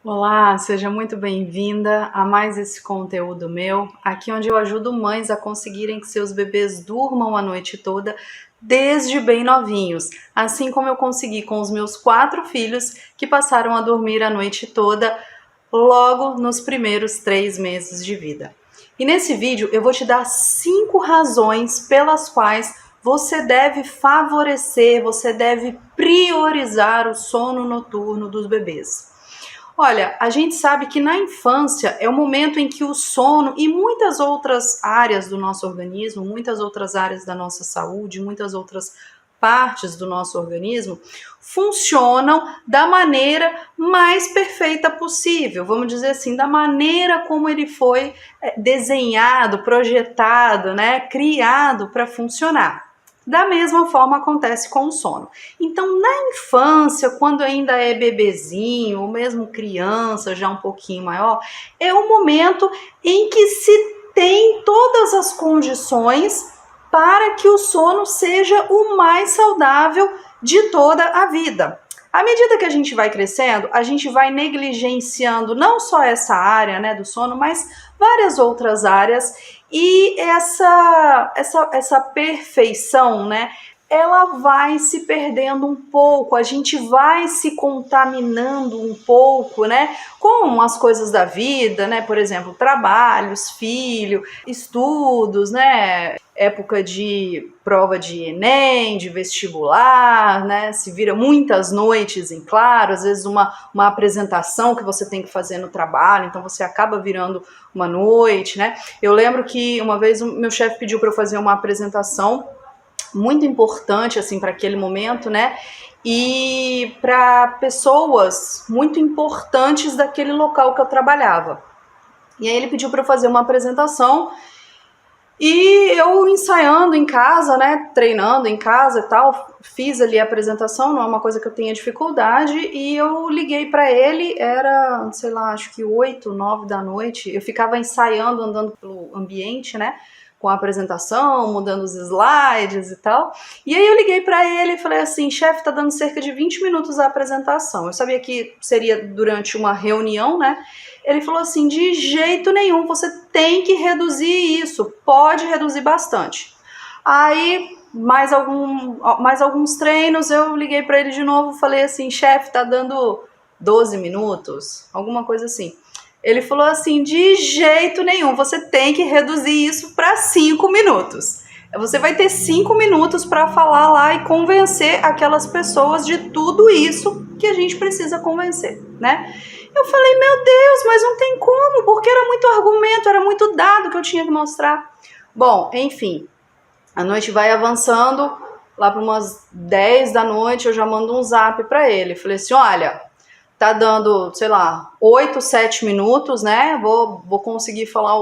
Olá, seja muito bem-vinda a mais esse conteúdo meu, aqui onde eu ajudo mães a conseguirem que seus bebês durmam a noite toda, desde bem novinhos, assim como eu consegui com os meus 4 filhos, que passaram a dormir a noite toda logo nos primeiros 3 meses de vida. E nesse vídeo eu vou te dar 5 razões pelas quais você deve favorecer, você deve priorizar o sono noturno dos bebês. Olha, a gente sabe que na infância é o momento em que o sono e muitas outras áreas do nosso organismo, muitas outras áreas da nossa saúde, muitas outras partes do nosso organismo funcionam da maneira mais perfeita possível, vamos dizer assim, da maneira como ele foi desenhado, projetado, né, criado para funcionar. Da mesma forma acontece com o sono. Então, na infância, quando ainda é bebezinho, ou mesmo criança, já um pouquinho maior, é o momento em que se tem todas as condições para que o sono seja o mais saudável de toda a vida. À medida que a gente vai crescendo, a gente vai negligenciando não só essa área, né, do sono, mas várias outras áreas, e essa perfeição, né, ela vai se perdendo um pouco, a gente vai se contaminando um pouco, né, com as coisas da vida, né, por exemplo, trabalhos, filho, estudos, né, época de prova de Enem, de vestibular, né, se vira muitas noites em claro, às vezes uma apresentação que você tem que fazer no trabalho, então você acaba virando uma noite, né. Eu lembro que uma vez o meu chefe pediu para eu fazer uma apresentação muito importante assim para aquele momento, né? E para pessoas muito importantes daquele local que eu trabalhava. E aí ele pediu para eu fazer uma apresentação e eu ensaiando em casa, né, treinando em casa e tal, fiz ali a apresentação, não é uma coisa que eu tenha dificuldade, e eu liguei para ele, era, sei lá, acho que 8, 9 da noite, eu ficava ensaiando, andando pelo ambiente, né, com a apresentação, mudando os slides e tal, e aí eu liguei para ele e falei assim, chefe, tá dando cerca de 20 minutos a apresentação, eu sabia que seria durante uma reunião, né, ele falou assim, de jeito nenhum, você tem que reduzir isso, pode reduzir bastante. Aí, mais alguns treinos, eu liguei para ele de novo, falei assim, chefe, tá dando 12 minutos, alguma coisa assim. Ele falou assim, de jeito nenhum, você tem que reduzir isso para 5 minutos. Você vai ter 5 minutos para falar lá e convencer aquelas pessoas de tudo isso que a gente precisa convencer, né? Eu falei, meu Deus, mas não tem como, porque era muito argumento, era muito dado que eu tinha que mostrar. Bom, enfim, a noite vai avançando, lá para umas 10 da noite eu já mando um zap para ele. Falei assim, olha, tá dando, sei lá, 8, 7 minutos, né? Vou conseguir falar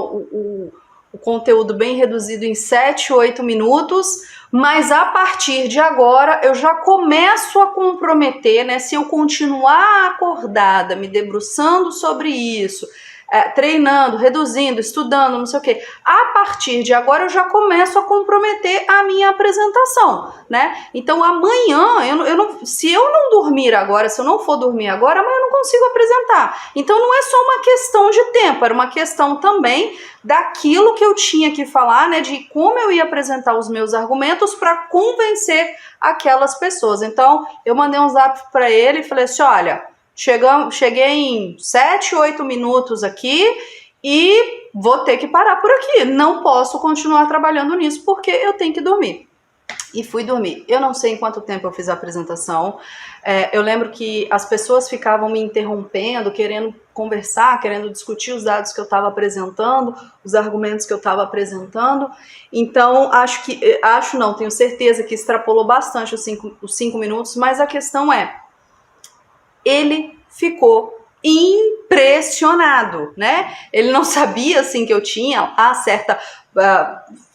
o conteúdo bem reduzido em 7, 8 minutos, mas a partir de agora eu já começo a comprometer, né? Se eu continuar acordada, me debruçando sobre isso, treinando, reduzindo, estudando, não sei o quê. A partir de agora eu já começo a comprometer a minha apresentação, né? Então amanhã, se eu não dormir agora, se eu não for dormir agora, amanhã eu não consigo apresentar. Então não é só uma questão de tempo, era uma questão também daquilo que eu tinha que falar, né? De como eu ia apresentar os meus argumentos para convencer aquelas pessoas. Então eu mandei um zap para ele e falei assim, olha, cheguei em 7, 8 minutos aqui e vou ter que parar por aqui. Não posso continuar trabalhando nisso porque eu tenho que dormir. E fui dormir. Eu não sei em quanto tempo eu fiz a apresentação. Eu lembro que as pessoas ficavam me interrompendo, querendo conversar, querendo discutir os dados que eu estava apresentando, os argumentos que eu estava apresentando. Então, tenho certeza que extrapolou bastante os 5 minutos, mas a questão é, ele ficou impressionado, né? Ele não sabia, assim, que eu tinha a certa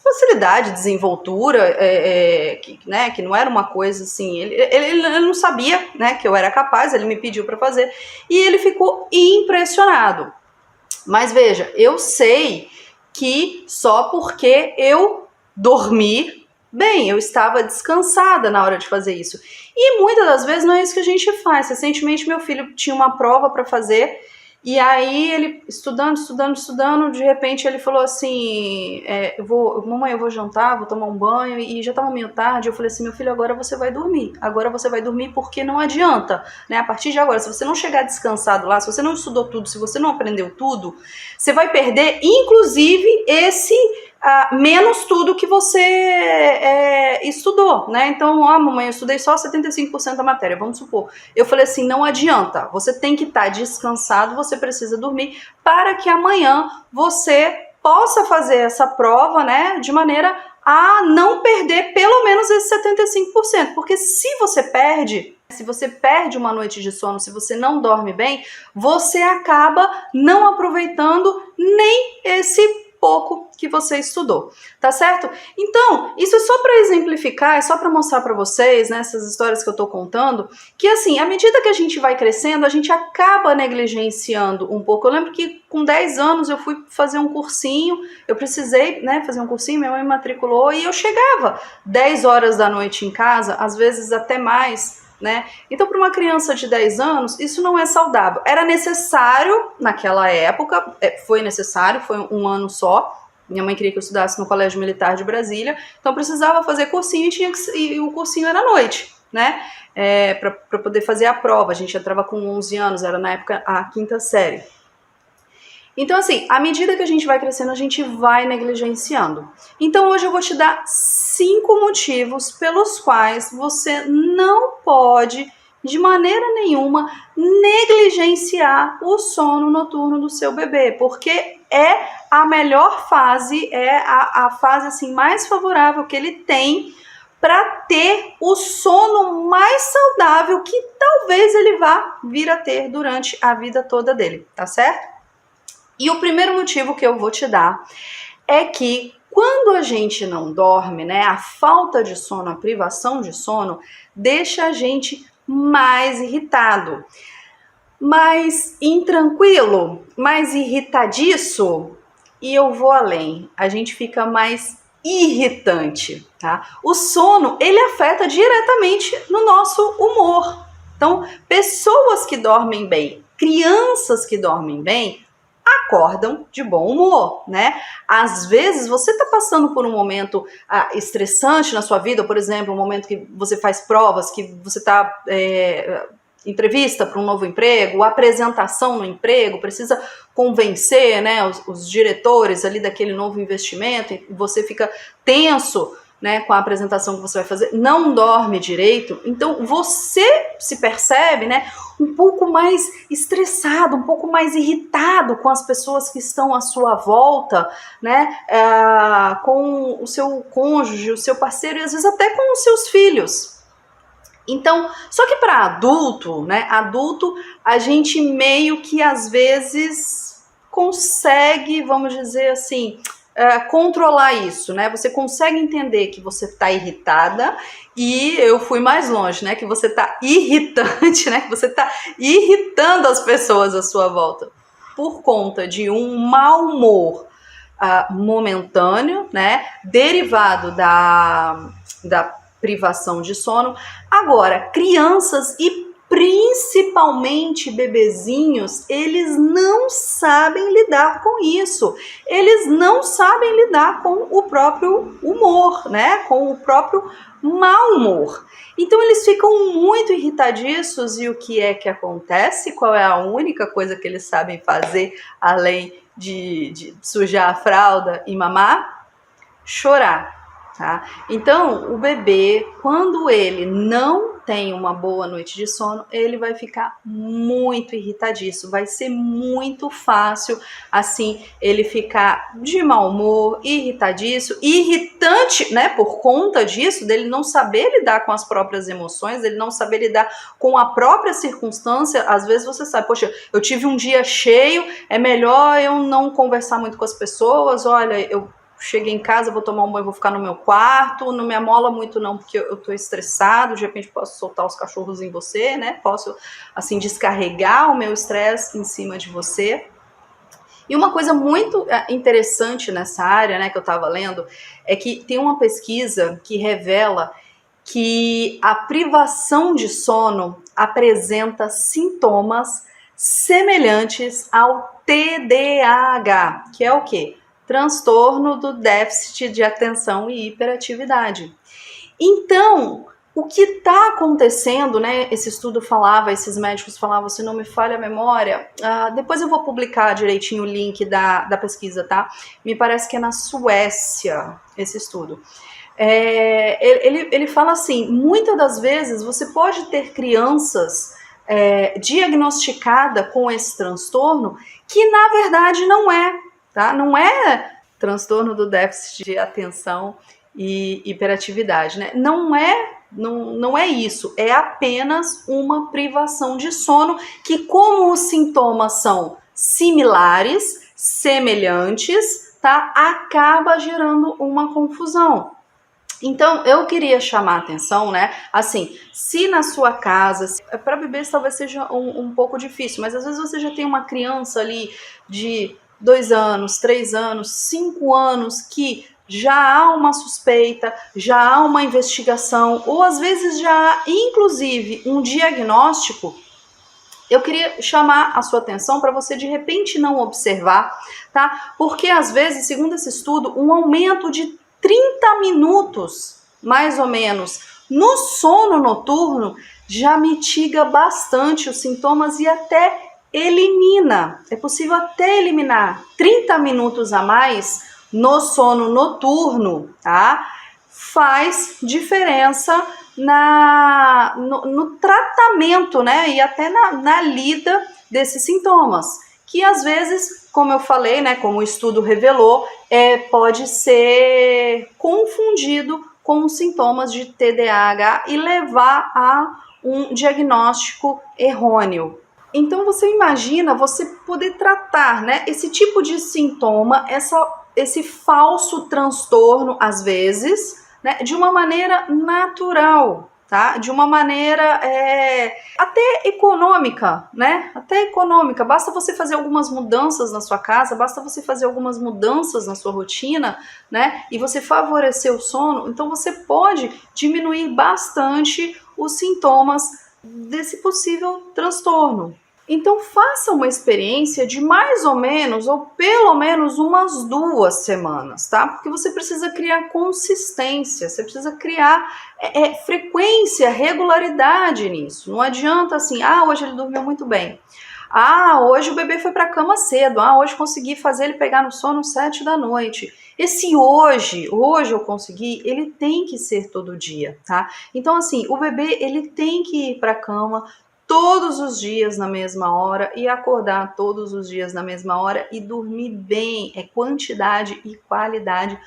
facilidade, desenvoltura, né? Que não era uma coisa assim, ele não sabia, né? Que eu era capaz, ele me pediu para fazer, e ele ficou impressionado. Mas veja, eu sei que só porque eu dormi bem, eu estava descansada na hora de fazer isso. E muitas das vezes não é isso que a gente faz. Recentemente meu filho tinha uma prova para fazer, e aí ele, estudando, de repente ele falou assim, mamãe, eu vou jantar, vou tomar um banho, e já estava meio tarde. Eu falei assim, meu filho, agora você vai dormir porque não adianta, né? A partir de agora, se você não chegar descansado lá, se você não estudou tudo, se você não aprendeu tudo, você vai perder, inclusive, esse menos tudo que você estudou, né? Então, mamãe, eu estudei só 75% da matéria, vamos supor. Eu falei assim, não adianta, você tem que estar descansado, você precisa dormir para que amanhã você possa fazer essa prova, né, de maneira a não perder pelo menos esse 75%, porque se você perde uma noite de sono, se você não dorme bem, você acaba não aproveitando nem esse pouco que você estudou, tá certo? Então, isso é só para exemplificar, é só para mostrar para vocês, né, essas histórias que eu tô contando, que assim, à medida que a gente vai crescendo, a gente acaba negligenciando um pouco. Eu lembro que com 10 anos eu fui fazer um cursinho, eu precisei, né, fazer um cursinho, minha mãe me matriculou e eu chegava 10 horas da noite em casa, às vezes até mais, né? Então, para uma criança de 10 anos, isso não é saudável. Era necessário naquela época, foi necessário, foi um ano só. Minha mãe queria que eu estudasse no Colégio Militar de Brasília, então precisava fazer cursinho e o cursinho era à noite, né? Para poder fazer a prova. A gente entrava com 11 anos, era na época a quinta série. Então, assim, à medida que a gente vai crescendo, a gente vai negligenciando. Então, hoje eu vou te dar 5 motivos pelos quais você não pode, de maneira nenhuma, negligenciar o sono noturno do seu bebê, porque é a melhor fase, é a fase assim, mais favorável que ele tem para ter o sono mais saudável que talvez ele vá vir a ter durante a vida toda dele, tá certo? E o primeiro motivo que eu vou te dar é que quando a gente não dorme, né, a falta de sono, a privação de sono, deixa a gente mais irritado, mais intranquilo, mais irritadiço, e eu vou além, a gente fica mais irritante, tá? O sono, ele afeta diretamente no nosso humor. Então, pessoas que dormem bem, crianças que dormem bem, acordam de bom humor, né? Às vezes você está passando por um momento estressante na sua vida, por exemplo, um momento que você faz provas, que você está entrevista para um novo emprego, apresentação no emprego, precisa convencer, né, os diretores ali daquele novo investimento, e você fica tenso, né, com a apresentação que você vai fazer, não dorme direito, então você se percebe, né, um pouco mais estressado, um pouco mais irritado com as pessoas que estão à sua volta, né, com o seu cônjuge, o seu parceiro e às vezes até com os seus filhos. Então, só que para adulto, né, a gente meio que às vezes consegue, vamos dizer assim, controlar isso, né? Você consegue entender que você está irritada e eu fui mais longe, né? Que você está irritante, né? Que você está irritando as pessoas à sua volta por conta de um mau humor momentâneo, né? Derivado da privação de sono. Agora, crianças e principalmente bebezinhos, eles não sabem lidar com isso. Eles não sabem lidar com o próprio humor, né? Com o próprio mau humor. Então eles ficam muito irritadiços e o que é que acontece? Qual é a única coisa que eles sabem fazer além de sujar a fralda e mamar? Chorar. Tá? Então, o bebê, quando ele não tem uma boa noite de sono, ele vai ficar muito irritadiço, vai ser muito fácil, assim, ele ficar de mau humor, irritadiço, irritante, né, por conta disso, dele não saber lidar com as próprias emoções, dele não saber lidar com a própria circunstância. Às vezes você sabe, poxa, eu tive um dia cheio, é melhor eu não conversar muito com as pessoas, olha, eu cheguei em casa, vou tomar um banho, vou ficar no meu quarto, não me amola muito não, porque eu tô estressado, de repente posso soltar os cachorros em você, né, posso, assim, descarregar o meu estresse em cima de você. E uma coisa muito interessante nessa área, né, que eu estava lendo, é que tem uma pesquisa que revela que a privação de sono apresenta sintomas semelhantes ao TDAH, que é o quê? Transtorno do déficit de atenção e hiperatividade. Então, o que está acontecendo, né? Esse estudo falava, esses médicos falavam, se não me falha a memória, depois eu vou publicar direitinho o link da pesquisa, tá? Me parece que é na Suécia esse estudo. Ele fala assim, muitas das vezes você pode ter crianças diagnosticadas com esse transtorno que na verdade não é, tá? Não é transtorno do déficit de atenção e hiperatividade, né? Não é isso, é apenas uma privação de sono que, como os sintomas são similares, semelhantes, tá? Acaba gerando uma confusão. Então, eu queria chamar a atenção, né? Assim, se na sua casa, para bebês talvez seja um pouco difícil, mas às vezes você já tem uma criança ali de 2 anos, 3 anos, 5 anos que já há uma suspeita, já há uma investigação, ou às vezes já há, inclusive, um diagnóstico. Eu queria chamar a sua atenção para você de repente não observar, tá? Porque às vezes, segundo esse estudo, um aumento de 30 minutos, mais ou menos, no sono noturno já mitiga bastante os sintomas e até elimina. É possível até eliminar 30 minutos a mais no sono noturno, tá? Faz diferença no tratamento, né? E até na lida desses sintomas, que às vezes, como eu falei, né, como o estudo revelou, pode ser confundido com sintomas de TDAH e levar a um diagnóstico errôneo. Então você imagina você poder tratar, né, esse tipo de sintoma, esse falso transtorno, às vezes, né, de uma maneira natural, tá? De uma maneira até econômica, né? Até econômica. Basta você fazer algumas mudanças na sua casa, basta você fazer algumas mudanças na sua rotina, né? E você favorecer o sono, então você pode diminuir bastante os sintomas desse possível transtorno. Então faça uma experiência de mais ou menos, ou pelo menos umas 2 semanas, tá? Porque você precisa criar consistência, você precisa criar frequência, regularidade nisso. Não adianta assim, hoje ele dormiu muito bem. Hoje o bebê foi para a cama cedo. Hoje consegui fazer ele pegar no sono 7 da noite. Esse hoje eu consegui, ele tem que ser todo dia, tá? Então assim, o bebê ele tem que ir para a cama todos os dias na mesma hora e acordar todos os dias na mesma hora e dormir bem, quantidade e qualidade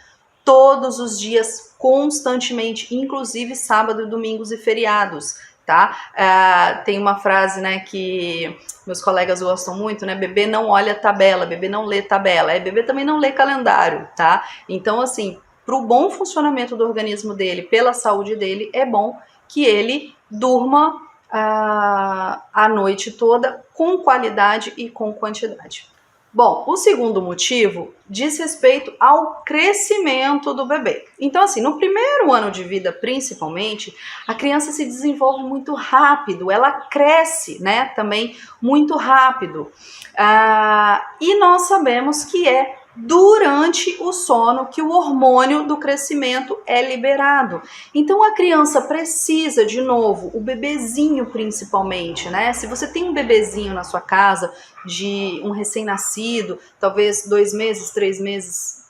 todos os dias, constantemente, inclusive sábado, domingos e feriados, tá? Tem uma frase, né, que meus colegas gostam muito, né? Bebê não olha tabela, bebê não lê tabela, bebê também não lê calendário, tá? Então, assim, para o bom funcionamento do organismo dele, pela saúde dele, é bom que ele durma a noite toda com qualidade e com quantidade. Bom, o segundo motivo diz respeito ao crescimento do bebê. Então, assim, no primeiro ano de vida, principalmente, a criança se desenvolve muito rápido, ela cresce, né, também muito rápido. E nós sabemos que é durante o sono que o hormônio do crescimento é liberado. Então a criança precisa, de novo, o bebezinho principalmente, né? Se você tem um bebezinho na sua casa, de um recém-nascido, talvez 2 meses, 3 meses,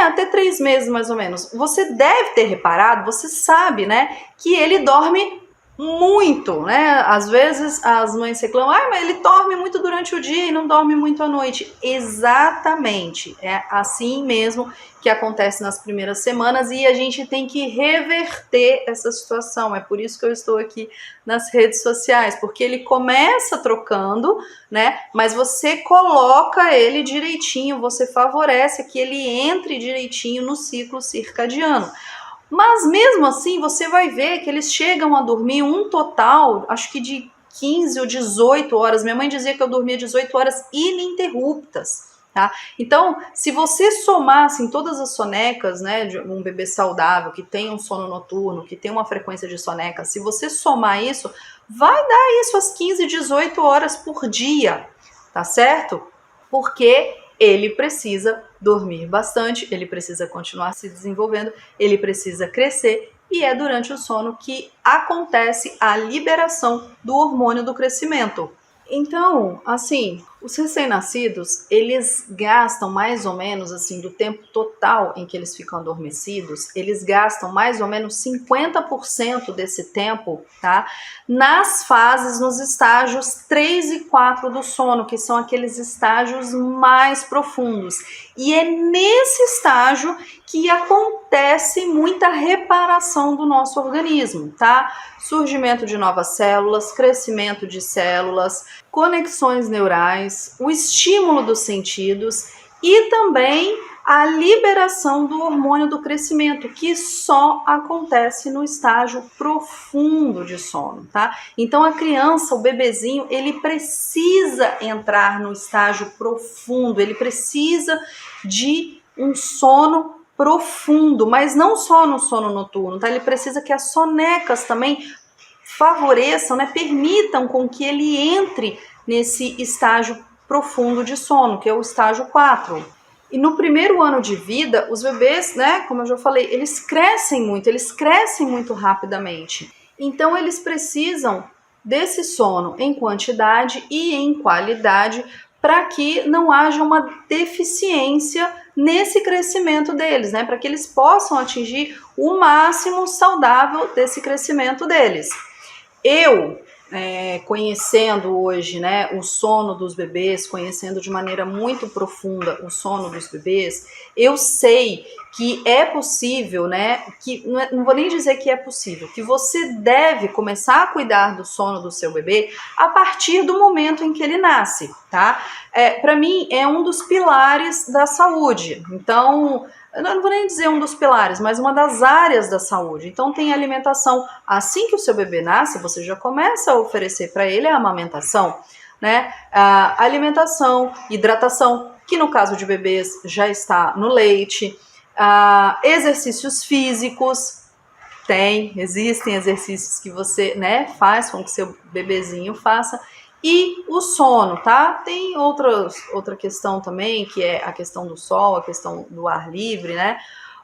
até 3 meses mais ou menos, você deve ter reparado, você sabe, né, que ele dorme muito, né? Às vezes as mães reclamam, mas ele dorme muito durante o dia e não dorme muito à noite. Exatamente, é assim mesmo que acontece nas primeiras semanas e a gente tem que reverter essa situação. É por isso que eu estou aqui nas redes sociais, porque ele começa trocando, né? Mas você coloca ele direitinho, você favorece que ele entre direitinho no ciclo circadiano. Mas mesmo assim, você vai ver que eles chegam a dormir um total, acho que de 15 ou 18 horas. Minha mãe dizia que eu dormia 18 horas ininterruptas, tá? Então, se você somar assim, todas as sonecas, né, de um bebê saudável, que tem um sono noturno, que tem uma frequência de soneca, se você somar isso, vai dar isso às 15, 18 horas por dia, tá certo? Porque ele precisa dormir bastante, ele precisa continuar se desenvolvendo, ele precisa crescer, e é durante o sono que acontece a liberação do hormônio do crescimento. Então, assim, os recém-nascidos, eles gastam mais ou menos, assim, do tempo total em que eles ficam adormecidos, eles gastam mais ou menos 50% desse tempo, tá? Nas fases, nos estágios 3 e 4 do sono, que são aqueles estágios mais profundos. E é nesse estágio que acontece muita reparação do nosso organismo, tá? Surgimento de novas células, crescimento de células, conexões neurais, o estímulo dos sentidos e também a liberação do hormônio do crescimento, que só acontece no estágio profundo de sono, tá? Então a criança, o bebezinho, ele precisa entrar no estágio profundo, ele precisa de um sono profundo, mas não só no sono noturno, tá? Ele precisa que as sonecas também favoreçam, né, permitam com que ele entre nesse estágio profundo de sono, que é o estágio 4. E no primeiro ano de vida, os bebês, né, como eu já falei, eles crescem muito rapidamente. Então eles precisam desse sono em quantidade e em qualidade para que não haja uma deficiência nesse crescimento deles, né, para que eles possam atingir o máximo saudável desse crescimento deles. Eu, conhecendo hoje, né, o sono dos bebês, conhecendo de maneira muito profunda o sono dos bebês, eu sei que é possível, né, que não vou nem dizer que é possível, que você deve começar a cuidar do sono do seu bebê a partir do momento em que ele nasce, tá? Para mim, é um dos pilares da saúde. Então, eu não vou nem dizer um dos pilares, mas uma das áreas da saúde. Então tem alimentação. Assim que o seu bebê nasce, você já começa a oferecer para ele a amamentação, né? A alimentação, hidratação, que no caso de bebês já está no leite. Exercícios físicos, existem exercícios que você, né, faz com que seu bebezinho faça. E o sono, tá? Tem outra questão também, que é a questão do sol, a questão do ar livre, né?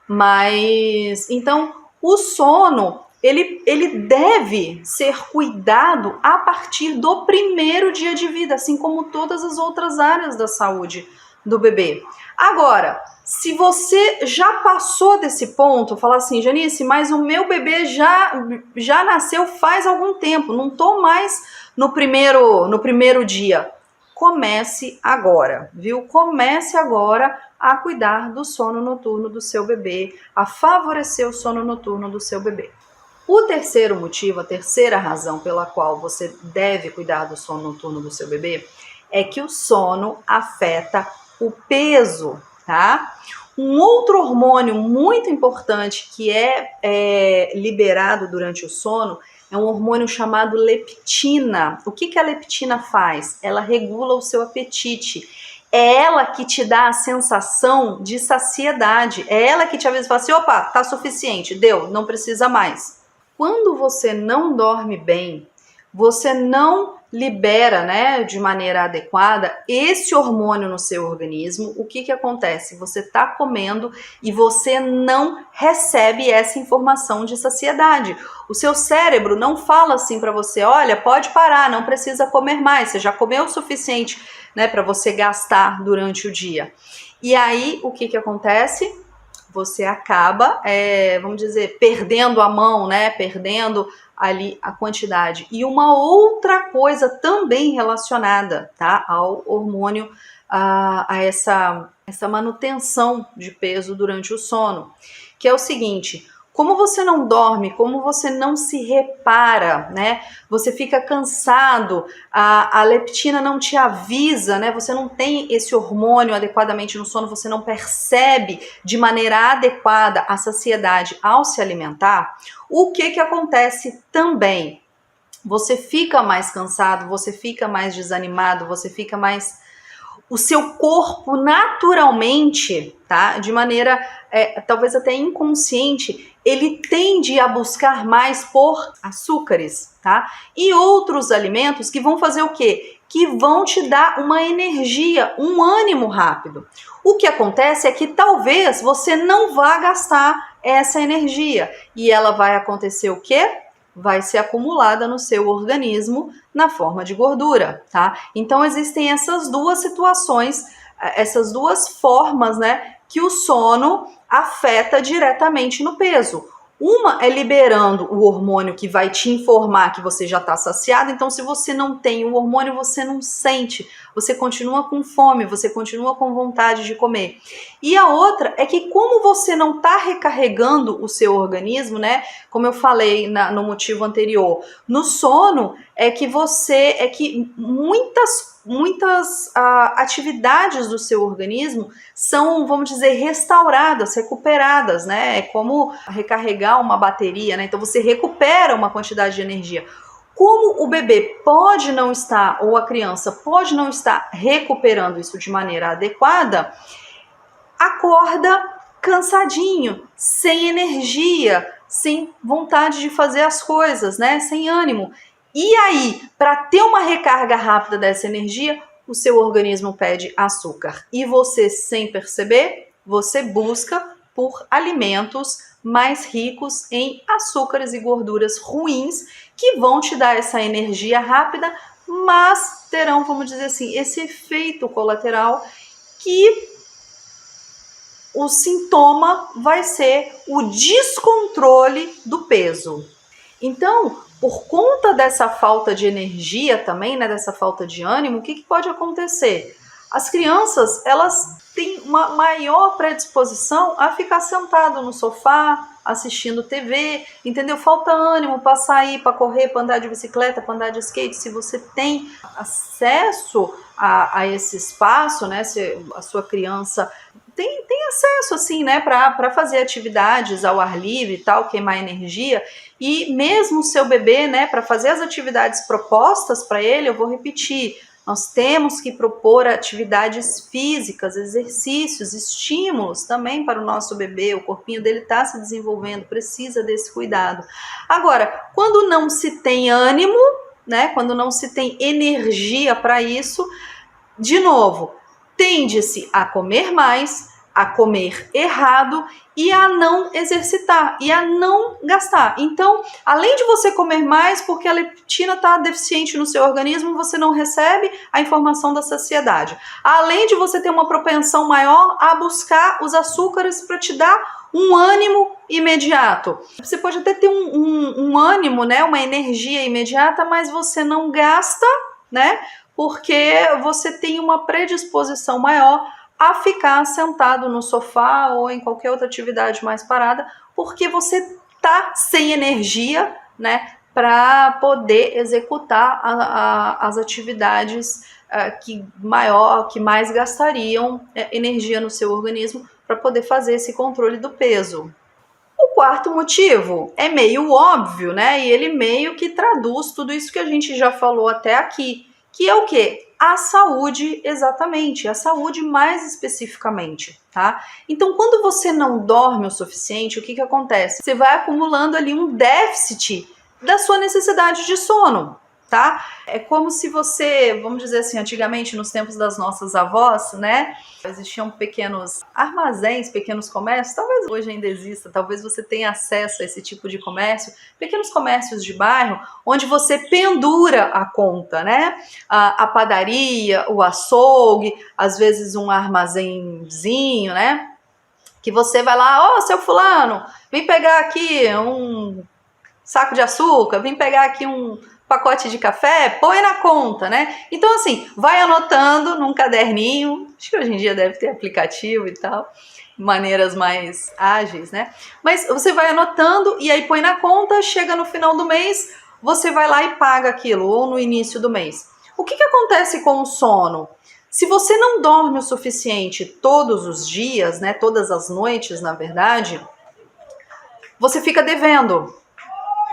Mas, então, o sono, ele deve ser cuidado a partir do primeiro dia de vida, assim como todas as outras áreas da saúde do bebê. Agora, se você já passou desse ponto, falar assim, Janice, mas o meu bebê já nasceu faz algum tempo, não tô mais no primeiro dia. Comece agora, viu? Comece agora a cuidar do sono noturno do seu bebê, a favorecer o sono noturno do seu bebê. O terceiro motivo, a terceira razão pela qual você deve cuidar do sono noturno do seu bebê é que o sono afeta o peso, tá? Um outro hormônio muito importante que é liberado durante o sono é um hormônio chamado leptina. O que a leptina faz? Ela regula o seu apetite. É ela que te dá a sensação de saciedade. É ela que te avisa e fala assim, opa, tá suficiente, deu, não precisa mais. Quando você não dorme bem, você não libera, né, de maneira adequada esse hormônio no seu organismo, o que acontece? Você está comendo e você não recebe essa informação de saciedade. O seu cérebro não fala assim para você, olha, pode parar, não precisa comer mais, você já comeu o suficiente, né, para você gastar durante o dia. E aí, o que acontece? Você acaba, vamos dizer, perdendo a mão, né, perdendo ali a quantidade. E uma outra coisa também relacionada, tá, ao hormônio, a essa manutenção de peso durante o sono, que é o seguinte, como você não dorme, como você não se repara, né? Você fica cansado, a leptina não te avisa, né? Você não tem esse hormônio adequadamente no sono, você não percebe de maneira adequada a saciedade ao se alimentar. O que acontece também? Você fica mais cansado, você fica mais desanimado, você fica mais... o seu corpo naturalmente, tá? De maneira talvez até inconsciente, ele tende a buscar mais por açúcares, tá? E outros alimentos que vão fazer o quê? Que vão te dar uma energia, um ânimo rápido. O que acontece é que talvez você não vá gastar essa energia e ela vai acontecer o quê? Vai ser acumulada no seu organismo na forma de gordura, tá? Então existem essas duas situações, essas duas formas, né, que o sono afeta diretamente no peso. Uma é liberando o hormônio que vai te informar que você já está saciado, então se você não tem o hormônio, você não sente, você continua com fome, você continua com vontade de comer. E a outra é que como você não está recarregando o seu organismo, né, como eu falei no motivo anterior, no sono que muitas atividades do seu organismo são, vamos dizer, restauradas, recuperadas, né? É como recarregar uma bateria, né? Então você recupera uma quantidade de energia. Como o bebê pode não estar, ou a criança pode não estar recuperando isso de maneira adequada, acorda cansadinho, sem energia, sem vontade de fazer as coisas, né? Sem ânimo. E aí, para ter uma recarga rápida dessa energia, o seu organismo pede açúcar. E você, sem perceber, você busca por alimentos mais ricos em açúcares e gorduras ruins, que vão te dar essa energia rápida, mas terão, vamos dizer assim, esse efeito colateral que o sintoma vai ser o descontrole do peso. Então, por conta dessa falta de energia também, né, dessa falta de ânimo, o que pode acontecer? As crianças, elas têm uma maior predisposição a ficar sentado no sofá, assistindo TV, entendeu? Falta ânimo para sair, para correr, para andar de bicicleta, para andar de skate. Se você tem acesso a esse espaço, né, se a sua criança tem acesso, assim, né, para fazer atividades ao ar livre e tal, queimar energia, e mesmo o seu bebê, né, para fazer as atividades propostas para ele, eu vou repetir, nós temos que propor atividades físicas, exercícios, estímulos também para o nosso bebê, o corpinho dele está se desenvolvendo, precisa desse cuidado. Agora, quando não se tem ânimo, né, quando não se tem energia para isso, de novo, tende-se a comer mais, a comer errado e a não exercitar e a não gastar. Então, além de você comer mais porque a leptina está deficiente no seu organismo, você não recebe a informação da saciedade. Além de você ter uma propensão maior a buscar os açúcares para te dar um ânimo imediato. Você pode até ter um ânimo, né, uma energia imediata, mas você não gasta, né, porque você tem uma predisposição maior a ficar sentado no sofá ou em qualquer outra atividade mais parada, porque você tá sem energia, né, para poder executar as atividades que mais gastariam energia no seu organismo para poder fazer esse controle do peso. O quarto motivo é meio óbvio, né? E ele meio que traduz tudo isso que a gente já falou até aqui, que é o quê? A saúde, exatamente, a saúde mais especificamente, tá? Então, quando você não dorme o suficiente, o que acontece? Você vai acumulando ali um déficit da sua necessidade de sono, tá? É como se você, vamos dizer assim, antigamente, nos tempos das nossas avós, né, existiam pequenos armazéns, pequenos comércios, talvez hoje ainda exista, talvez você tenha acesso a esse tipo de comércio, pequenos comércios de bairro, onde você pendura a conta, né, a padaria, o açougue, às vezes um armazenzinho, né, que você vai lá, seu fulano, vem pegar aqui um saco de açúcar, vem pegar aqui um pacote de café, põe na conta, né? Então, assim, vai anotando num caderninho, acho que hoje em dia deve ter aplicativo e tal, maneiras mais ágeis, né? Mas você vai anotando e aí põe na conta, chega no final do mês, você vai lá e paga aquilo, ou no início do mês. O que acontece com o sono? Se você não dorme o suficiente todos os dias, né, todas as noites, na verdade, você fica devendo.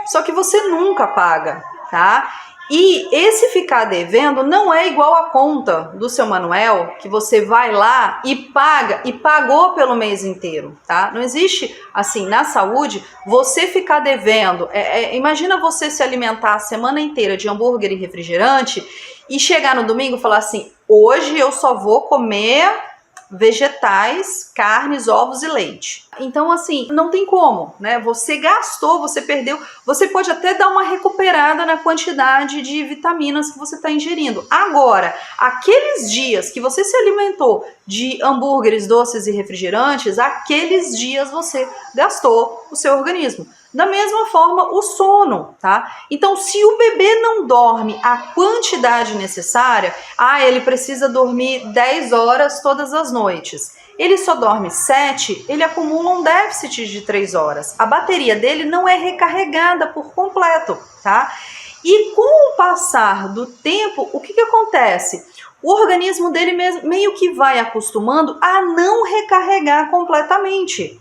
Só que você nunca paga, tá? E esse ficar devendo não é igual a conta do seu Manuel, que você vai lá e paga, e pagou pelo mês inteiro, tá? Não existe, assim, na saúde, você ficar devendo. Imagina você se alimentar a semana inteira de hambúrguer e refrigerante e chegar no domingo e falar assim, hoje eu só vou comer vegetais, carnes, ovos e leite. Então, assim, não tem como, né? Você gastou, você perdeu, você pode até dar uma recuperada na quantidade de vitaminas que você está ingerindo. Agora, aqueles dias que você se alimentou de hambúrgueres, doces e refrigerantes, aqueles dias você gastou o seu organismo. Da mesma forma, o sono, tá? Então, se o bebê não dorme a quantidade necessária, ele precisa dormir 10 horas todas as noites. Ele só dorme 7, ele acumula um déficit de 3 horas. A bateria dele não é recarregada por completo, tá? E com o passar do tempo, o que acontece? O organismo dele meio que vai acostumando a não recarregar completamente.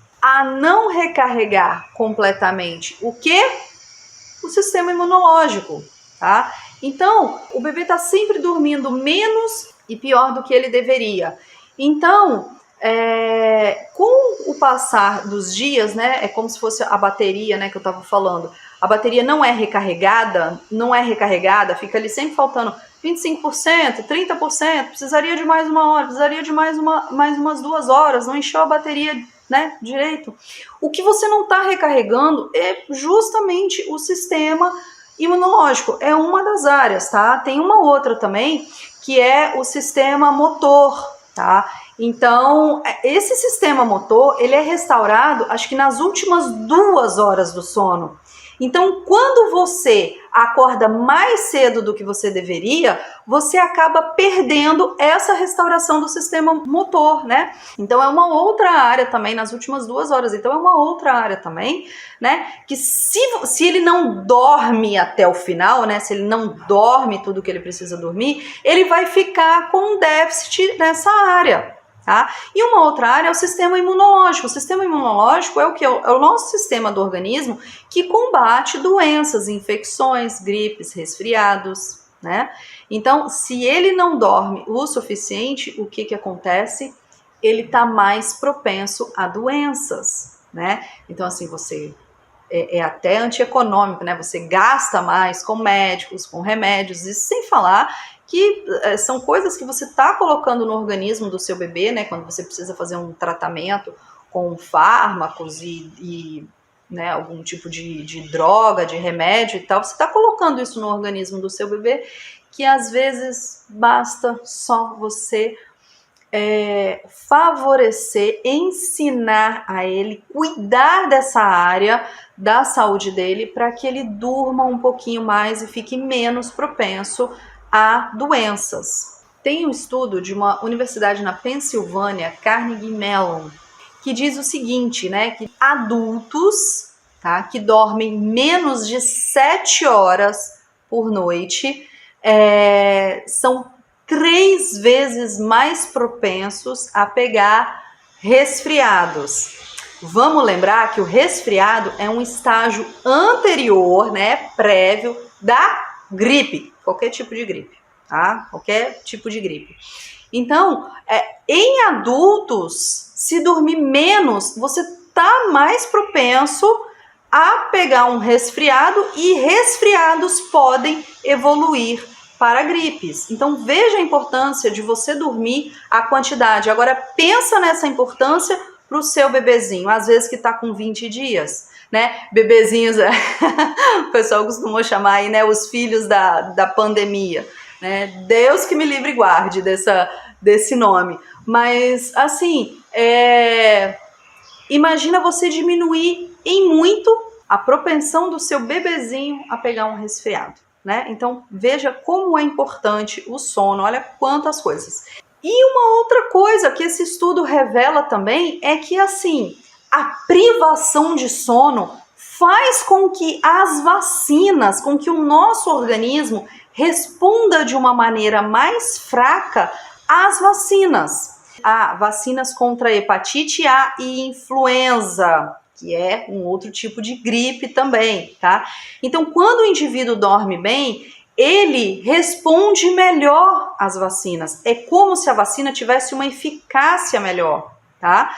O que? O sistema imunológico, tá? Então, o bebê está sempre dormindo menos e pior do que ele deveria. Então, com o passar dos dias, né, é como se fosse a bateria, né, que eu estava falando. A bateria não é recarregada, fica ali sempre faltando 25%, 30%, precisaria de mais uma hora, precisaria de mais umas 2 horas, não encheu a bateria, né, direito. O que você não está recarregando é justamente o sistema imunológico, é uma das áreas, tá? Tem uma outra também, que é o sistema motor, tá? Então, esse sistema motor, ele é restaurado, acho que nas últimas 2 horas do sono. Então, quando você acorda mais cedo do que você deveria, você acaba perdendo essa restauração do sistema motor, né? Então, é uma outra área também, nas últimas 2 horas. Então, é uma outra área também, né? Que se ele não dorme até o final, né? Se ele não dorme tudo que ele precisa dormir, ele vai ficar com um déficit nessa área. Tá? E uma outra área é o sistema imunológico. O sistema imunológico é o que? É o nosso sistema do organismo que combate doenças, infecções, gripes, resfriados, né? Então, se ele não dorme o suficiente, o que acontece? Ele está mais propenso a doenças, né? Então, assim, você é até antieconômico, né? Você gasta mais com médicos, com remédios, isso sem falar que são coisas que você está colocando no organismo do seu bebê, né? Quando você precisa fazer um tratamento com fármacos e né, algum tipo de droga, de remédio e tal, você está colocando isso no organismo do seu bebê, que às vezes basta só você favorecer, ensinar a ele, cuidar dessa área da saúde dele para que ele durma um pouquinho mais e fique menos propenso a doenças. Tem um estudo de uma universidade na Pensilvânia, Carnegie Mellon, que diz o seguinte, né, que adultos, tá, que dormem menos de 7 horas por noite são 3 vezes mais propensos a pegar resfriados. Vamos lembrar que o resfriado é um estágio anterior, né, prévio da gripe, qualquer tipo de gripe, tá? Qualquer tipo de gripe. Então, em adultos, se dormir menos, você tá mais propenso a pegar um resfriado e resfriados podem evoluir para gripes. Então, veja a importância de você dormir a quantidade. Agora, pensa nessa importância para o seu bebezinho, às vezes que tá com 20 dias. Né, bebezinhos, o pessoal costumou chamar aí, né, os filhos da pandemia, né, Deus que me livre e guarde desse nome, mas assim, imagina você diminuir em muito a propensão do seu bebezinho a pegar um resfriado, né, então veja como é importante o sono, olha quantas coisas. E uma outra coisa que esse estudo revela também é que assim, a privação de sono faz com que as vacinas, com que o nosso organismo responda de uma maneira mais fraca às vacinas. Há vacinas contra hepatite A e influenza, que é um outro tipo de gripe também, tá? Então, quando o indivíduo dorme bem, ele responde melhor às vacinas. É como se a vacina tivesse uma eficácia melhor, tá?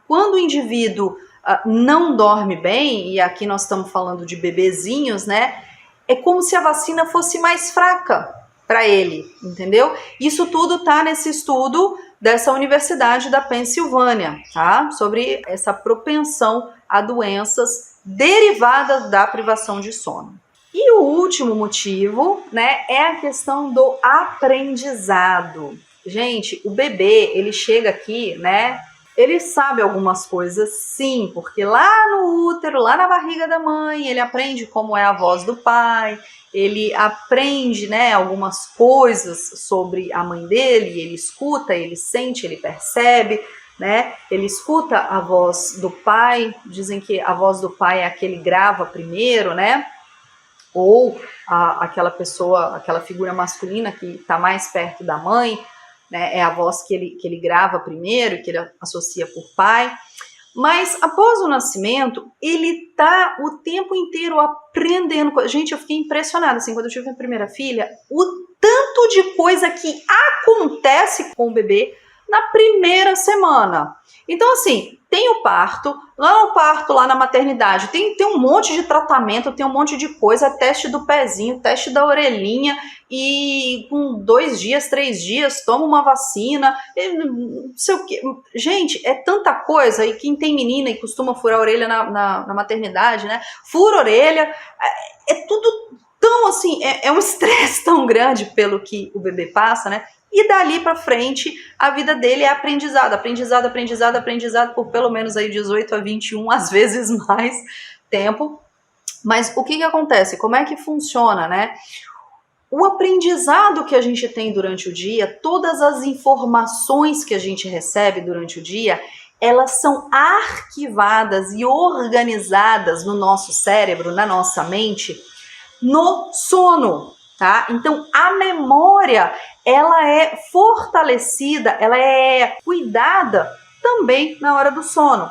Quando o indivíduo não dorme bem, e aqui nós estamos falando de bebezinhos, né? É como se a vacina fosse mais fraca para ele, entendeu? Isso tudo tá nesse estudo dessa Universidade da Pensilvânia, tá? Sobre essa propensão a doenças derivadas da privação de sono. E o último motivo, né, é a questão do aprendizado. Gente, o bebê, ele chega aqui, né, ele sabe algumas coisas, sim, porque lá no útero, lá na barriga da mãe, ele aprende como é a voz do pai, ele aprende, né, algumas coisas sobre a mãe dele, ele escuta, ele sente, ele percebe, né? Ele escuta a voz do pai, dizem que a voz do pai é a que ele grava primeiro, né? Ou aquela pessoa, aquela figura masculina que está mais perto da mãe, né? É a voz que ele grava primeiro, que ele associa por pai. Mas após o nascimento, ele tá o tempo inteiro aprendendo. Gente, eu fiquei impressionada, assim, quando eu tive minha primeira filha, o tanto de coisa que acontece com o bebê na primeira semana. Então, assim, tem o parto, lá na maternidade, tem um monte de tratamento, tem um monte de coisa, teste do pezinho, teste da orelhinha, e com 2 dias, 3 dias, toma uma vacina, não sei o que. Gente, é tanta coisa, e quem tem menina e costuma furar a orelha na maternidade, né? Fura a orelha, é tudo tão assim, é um estresse tão grande pelo que o bebê passa, né? E dali para frente, a vida dele é aprendizado por pelo menos aí 18 a 21, às vezes mais tempo. Mas o que acontece? Como é que funciona, né? O aprendizado que a gente tem durante o dia, todas as informações que a gente recebe durante o dia, elas são arquivadas e organizadas no nosso cérebro, na nossa mente, no sono, tá? Então, a memória, ela é fortalecida, ela é cuidada também na hora do sono.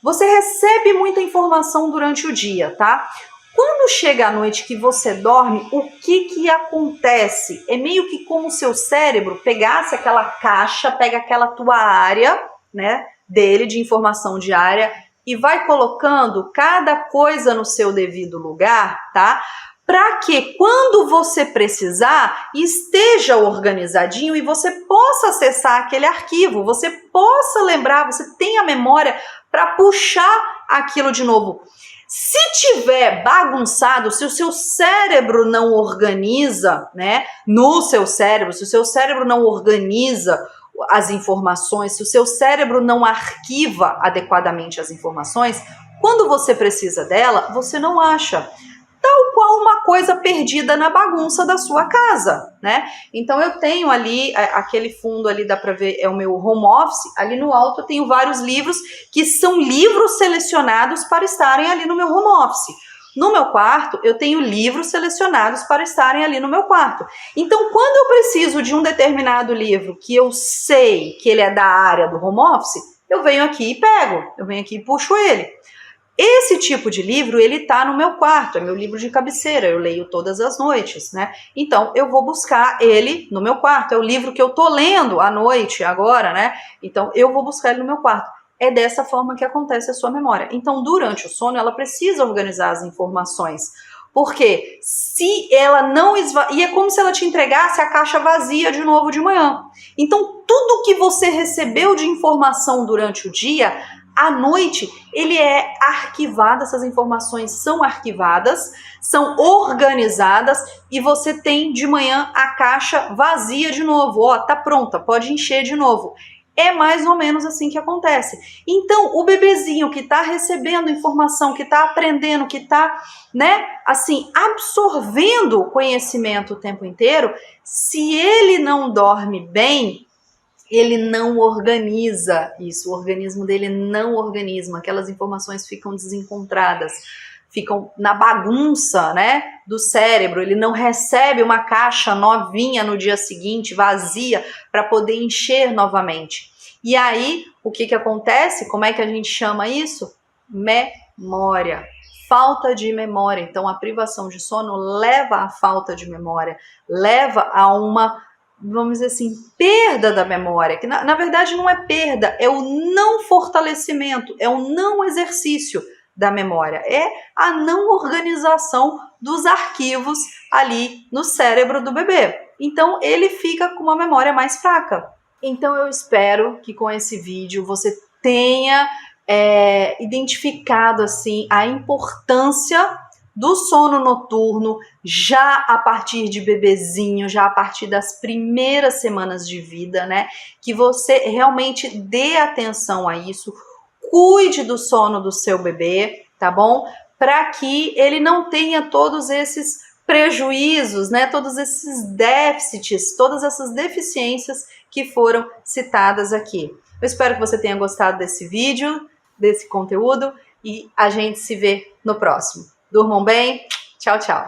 Você recebe muita informação durante o dia, tá? Quando chega a noite que você dorme, o que acontece? É meio que como o seu cérebro pegasse aquela caixa, pega aquela tua área, né, dele de informação diária e vai colocando cada coisa no seu devido lugar, tá? Para que quando você precisar, esteja organizadinho e você possa acessar aquele arquivo, você possa lembrar, você tenha memória para puxar aquilo de novo. Se tiver bagunçado, se o seu cérebro não organiza, né, no seu cérebro, se o seu cérebro não organiza as informações, se o seu cérebro não arquiva adequadamente as informações, quando você precisa dela, você não acha. Tal qual uma coisa perdida na bagunça da sua casa, né? Então eu tenho ali, aquele fundo ali, dá pra ver, é o meu home office, ali no alto eu tenho vários livros que são livros selecionados para estarem ali no meu home office. No meu quarto, eu tenho livros selecionados para estarem ali no meu quarto. Então, quando eu preciso de um determinado livro que eu sei que ele é da área do home office, eu venho aqui e pego, eu venho aqui e puxo ele. Esse tipo de livro, ele tá no meu quarto, é meu livro de cabeceira, eu leio todas as noites, né? Então, eu vou buscar ele no meu quarto, é o livro que eu tô lendo à noite agora, né? Então, eu vou buscar ele no meu quarto. É dessa forma que acontece a sua memória. Então, durante o sono, ela precisa organizar as informações, porque se ela não e é como se ela te entregasse a caixa vazia de novo de manhã. Então, tudo que você recebeu de informação durante o dia, à noite, ele é arquivado, essas informações são arquivadas, são organizadas e você tem de manhã a caixa vazia de novo. Ó, tá pronta, pode encher de novo. É mais ou menos assim que acontece. Então, o bebezinho que tá recebendo informação, que tá aprendendo, que tá, né, assim, absorvendo conhecimento o tempo inteiro, se ele não dorme bem, ele não organiza isso, o organismo dele não organiza, aquelas informações ficam desencontradas, ficam na bagunça, né, do cérebro, ele não recebe uma caixa novinha no dia seguinte, vazia, para poder encher novamente. E aí, o que acontece? Como é que a gente chama isso? Memória. falta de memória. Então, a privação de sono leva à falta de memória, leva a uma, vamos dizer assim, perda da memória, que na verdade não é perda, é o não fortalecimento, é o não exercício da memória, é a não organização dos arquivos ali no cérebro do bebê. Então, ele fica com uma memória mais fraca. Então, eu espero que com esse vídeo você tenha identificado assim a importância do sono noturno já a partir de bebezinho, já a partir das primeiras semanas de vida, né? Que você realmente dê atenção a isso, cuide do sono do seu bebê, tá bom? Para que ele não tenha todos esses prejuízos, né? Todos esses déficits, todas essas deficiências que foram citadas aqui. Eu espero que você tenha gostado desse vídeo, desse conteúdo, e a gente se vê no próximo. Durmam bem, tchau, tchau.